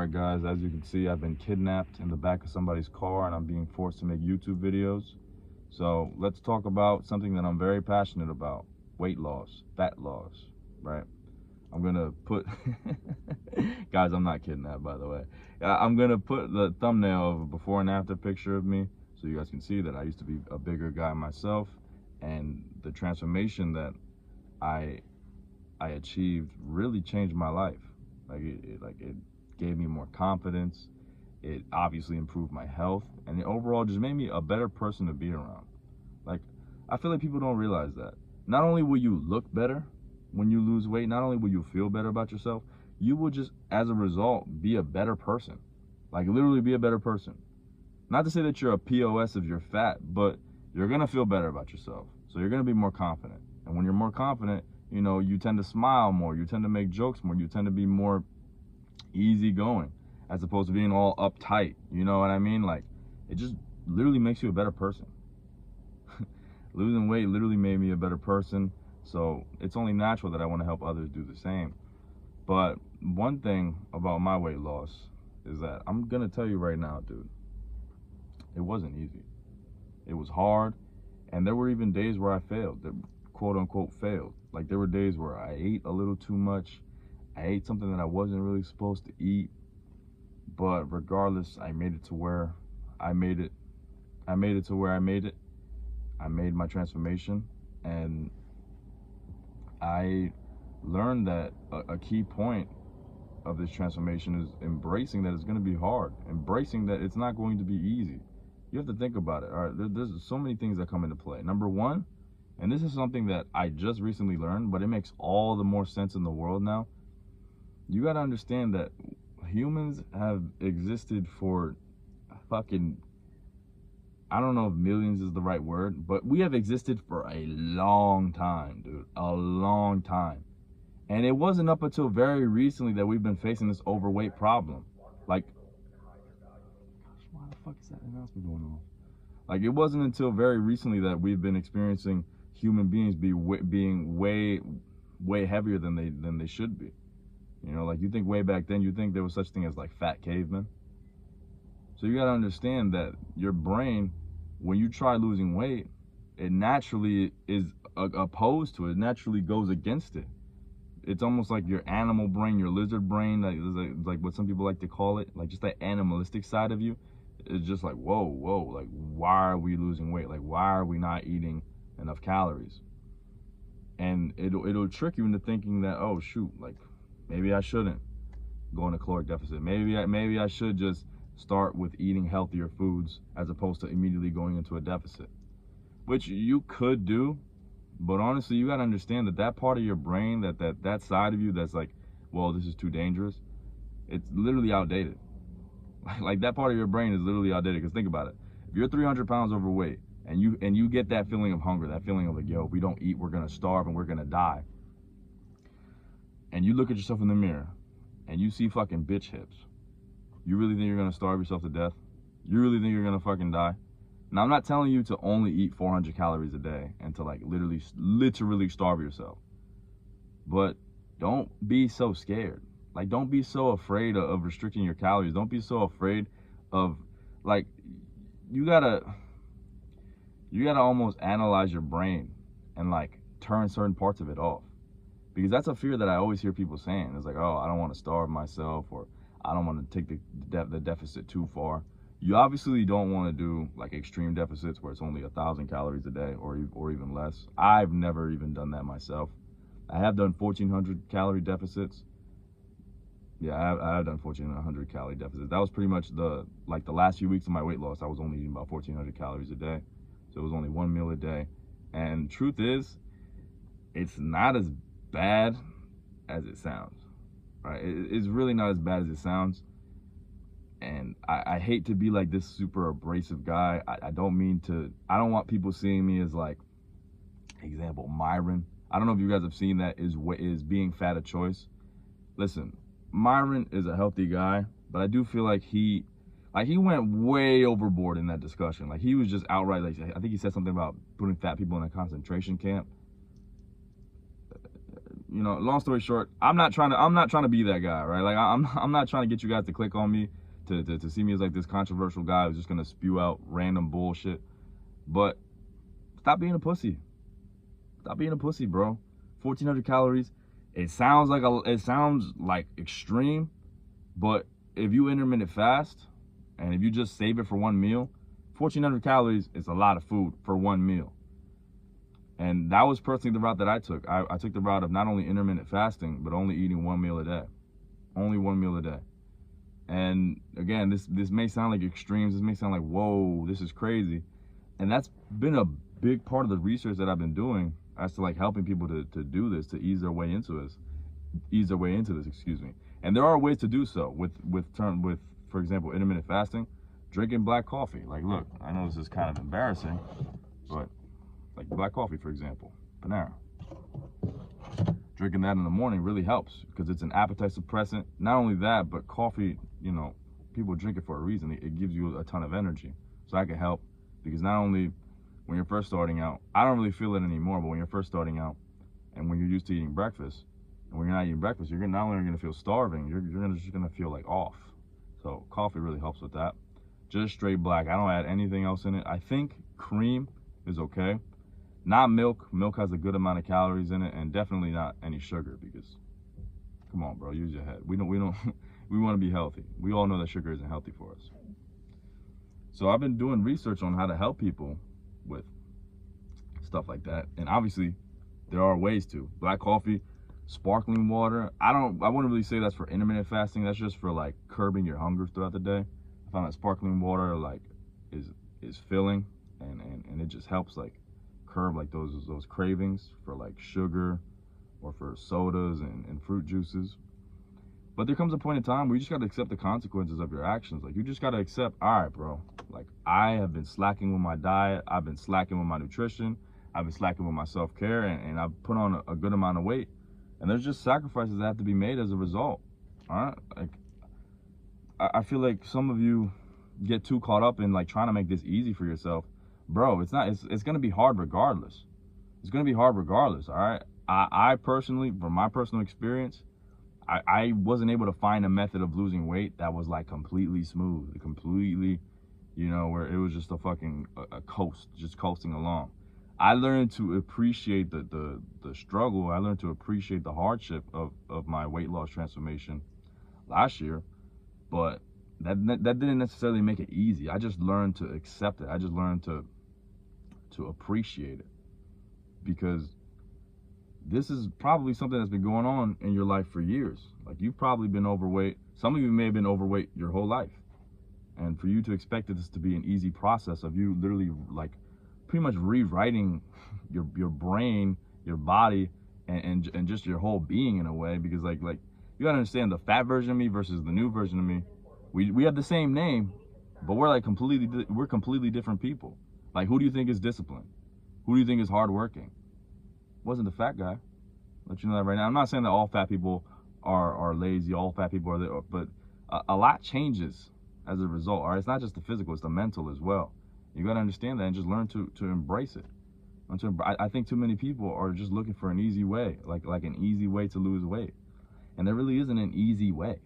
Alright guys, as you can see, I've been kidnapped in the back of somebody's car and I'm being forced to make YouTube videos. So let's talk about something that I'm very passionate about: weight loss, fat loss, right? I'm gonna put, guys, I'm not kidnapped, by the way. I'm gonna put the thumbnail of a before and after picture of me so you guys can see that I used to be a bigger guy myself, and the transformation that I achieved really changed my life. It gave me more confidence. It obviously improved my health, and it overall just made me a better person to be around. Like, I feel like people don't realize that. Not only will you look better when you lose weight, not only will you feel better about yourself, you will just, as a result, be a better person. Like, literally be a better person. Not to say that you're a POS if you're fat, but you're gonna feel better about yourself. So you're gonna be more confident. And when you're more confident, you tend to smile more, you tend to make jokes more, you tend to be more easygoing as opposed to being all uptight. You know what I mean? Like, it just literally makes you a better person. Losing weight literally made me a better person. So it's only natural that I want to help others do the same. But one thing about my weight loss is that I'm gonna tell you right now, dude, it wasn't easy. It was hard, and there were even days where I failed, that quote unquote failed. Like, there were days where I ate a little too much. I ate something that I wasn't really supposed to eat, but regardless, I made it to where I made it. I made it to where I made it. I made my transformation, and I learned that a key point of this transformation is embracing that it's going to be hard, embracing that it's not going to be easy. You have to think about it. All right, there's so many things that come into play. Number one, and this is something that I just recently learned, but it makes all the more sense in the world now. You got to understand that humans have existed for fucking, I don't know if millions is the right word, but we have existed for a long time, dude. A long time. And it wasn't up until very recently that we've been facing this overweight problem. Like, gosh, why the fuck is that announcement going on? Like, it wasn't until very recently that we've been experiencing human beings being way heavier than they should be. Like, you think way back then, you think there was such thing as like fat cavemen. So you gotta understand that your brain, when you try losing weight, it naturally is opposed to it. It naturally goes against it. It's almost like your animal brain, your lizard brain, like what some people like to call it, like just that animalistic side of you. It's just like, whoa, like, why are we losing weight? Like, why are we not eating enough calories? And it'll trick you into thinking that, oh shoot, like, maybe I shouldn't go in a caloric deficit. Maybe I should just start with eating healthier foods as opposed to immediately going into a deficit, which you could do. But honestly, you got to understand that part of your brain, that side of you that's like, well, this is too dangerous, it's literally outdated. Like, that part of your brain is literally outdated. Because think about it. If you're 300 pounds overweight and you get that feeling of hunger, that feeling of like, yo, if we don't eat, we're going to starve and we're going to die. And you look at yourself in the mirror and you see fucking bitch hips. You really think you're going to starve yourself to death? You really think you're going to fucking die? Now, I'm not telling you to only eat 400 calories a day and to like literally starve yourself. But don't be so scared. Like, don't be so afraid of restricting your calories. Don't be so afraid of, like, you gotta almost analyze your brain and like turn certain parts of it off. Because that's a fear that I always hear people saying. It's like, oh, I don't want to starve myself, or I don't want to take the deficit too far. You obviously don't want to do like extreme deficits where it's only 1,000 calories a day or even less. I've never even done that myself. I have done 1,400 calorie deficits. Yeah, I have done 1,400 calorie deficits. That was pretty much the last few weeks of my weight loss. I was only eating about 1,400 calories a day. So it was only one meal a day. And truth is, it's not as bad as it sounds, right? It's really not as bad as it sounds. And I hate to be like this super abrasive guy. I don't want people seeing me as like, example, Myron. I don't know if you guys have seen that, is being fat a choice. Listen, Myron is a healthy guy, but I do feel like he went way overboard in that discussion. Like, he was just outright, like, I think he said something about putting fat people in a concentration camp. you know, long story short, I'm not trying to be that guy, right? Like I'm not trying to get you guys to click on me to see me as like this controversial guy who's just gonna spew out random bullshit. But stop being a pussy. Stop being a pussy, bro. 1,400 calories. It sounds like extreme, but if you intermittent fast and if you just save it for one meal, 1,400 calories is a lot of food for one meal. And that was personally the route that I took. I took the route of not only intermittent fasting, but only eating one meal a day. Only one meal a day. And again, this may sound like extremes. This may sound like, whoa, this is crazy. And that's been a big part of the research that I've been doing as to like helping people to do this, to ease their way into this, excuse me. And there are ways to do so with, for example, intermittent fasting, drinking black coffee. Like, look, I know this is kind of embarrassing, but like black coffee, for example, Panera. Drinking that in the morning really helps because it's an appetite suppressant. Not only that, but coffee, you know, people drink it for a reason. It gives you a ton of energy. So that can help because not only when you're first starting out, I don't really feel it anymore, but when you're first starting out and when you're used to eating breakfast, and when you're not eating breakfast, you're not only going to feel starving, you're just going to feel like off. So coffee really helps with that. Just straight black. I don't add anything else in it. I think cream is okay. Not milk. Milk has a good amount of calories in it, and definitely not any sugar because, come on, bro, use your head. We want to be healthy. We all know that sugar isn't healthy for us. So I've been doing research on how to help people with stuff like that, and obviously there are ways to. Black coffee, sparkling water. I wouldn't really say that's for intermittent fasting. That's just for like curbing your hunger throughout the day. I found that sparkling water like is filling, and it just helps like curb like those cravings for like sugar or for sodas and fruit juices. But there comes a point in time where you just got to accept the consequences of your actions. Like, you just got to accept, all right, bro, like I have been slacking with my diet, I've been slacking with my nutrition, I've been slacking with my self-care, and I've put on a good amount of weight, and there's just sacrifices that have to be made as a result. All right, like I feel like some of you get too caught up in like trying to make this easy for yourself. Bro, it's not. It's gonna be hard regardless. It's gonna be hard regardless. All right. I personally, from my personal experience, I wasn't able to find a method of losing weight that was like completely smooth, completely, you know, where it was just a fucking a coast, just coasting along. I learned to appreciate the struggle. I learned to appreciate the hardship of my weight loss transformation last year, but that didn't necessarily make it easy. I just learned to accept it. I just learned to appreciate it, because this is probably something that's been going on in your life for years. Like, you've probably been overweight. Some of you may have been overweight your whole life. And for you to expect this to be an easy process of you literally like pretty much rewriting your brain, your body, and just your whole being in a way, because like you gotta understand, the fat version of me versus the new version of me, we have the same name, but we're completely different people. Like, who do you think is disciplined? Who do you think is hardworking? Wasn't the fat guy. Let you know that right now. I'm not saying that all fat people are lazy, all fat people are there, but a lot changes as a result. All right, it's not just the physical, it's the mental as well. You got to understand that and just learn to embrace it. I think too many people are just looking for an easy way, like an easy way to lose weight, and there really isn't an easy way.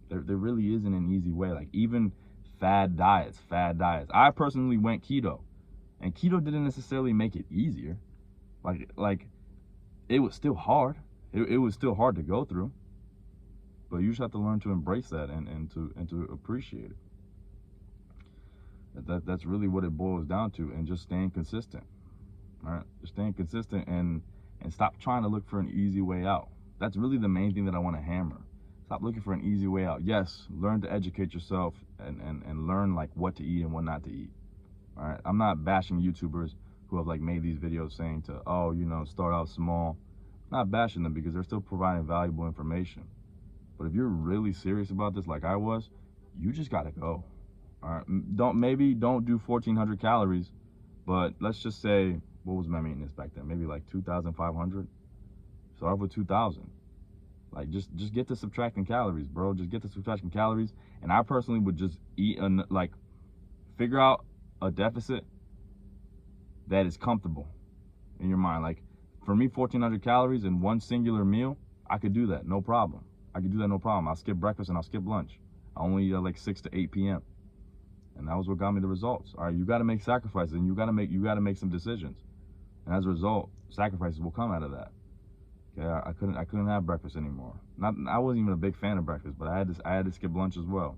There really isn't an easy way. Like, even fad diets. I personally went keto, and keto didn't necessarily make it easier. Like it was still hard. It was still hard to go through, but you just have to learn to embrace that and to appreciate it. That's really what it boils down to, and just staying consistent. All right, just staying consistent and stop trying to look for an easy way out. That's really the main thing that I want to hammer. Stop looking for an easy way out. Yes, learn to educate yourself and learn like what to eat and what not to eat. All right, I'm not bashing YouTubers who have like made these videos saying to, oh, you know, start out small. I'm not bashing them, because they're still providing valuable information. But if you're really serious about this, like I was, you just gotta go. All right, don't do 1,400 calories, but let's just say, what was my maintenance back then? Maybe like 2,500. Start off with 2,000. Like, just get to subtracting calories, bro. Just get to subtracting calories. And I personally would just eat like figure out a deficit that is comfortable in your mind. Like, for me, 1,400 calories in one singular meal, I could do that, no problem. I could do that, no problem. I'll skip breakfast and I'll skip lunch. I only eat at like 6 to 8 p.m. And that was what got me the results. All right, you got to make sacrifices, and you got to make some decisions. And as a result, sacrifices will come out of that. Okay, I couldn't have breakfast anymore. I wasn't even a big fan of breakfast, but I had to skip lunch as well.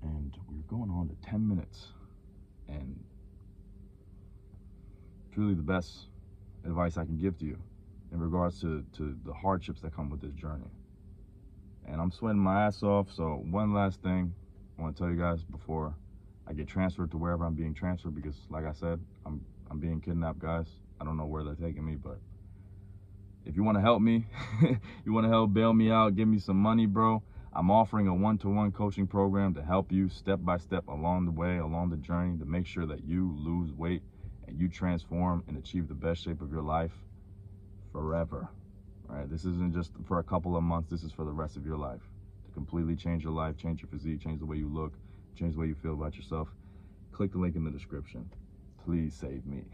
And we're going on to 10 minutes, and it's really the best advice I can give to you in regards to the hardships that come with this journey. And I'm sweating my ass off. So one last thing I want to tell you guys before I get transferred to wherever I'm being transferred, because like I said, I'm being kidnapped, guys. I don't know where they're taking me, but if you want to help me, you want to help bail me out, give me some money, bro, I'm offering a one-to-one coaching program to help you step by step along the way, along the journey, to make sure that you lose weight and you transform and achieve the best shape of your life forever. All right, this isn't just for a couple of months, this is for the rest of your life. To completely change your life, change your physique, change the way you look, change the way you feel about yourself. Click the link in the description. Please save me.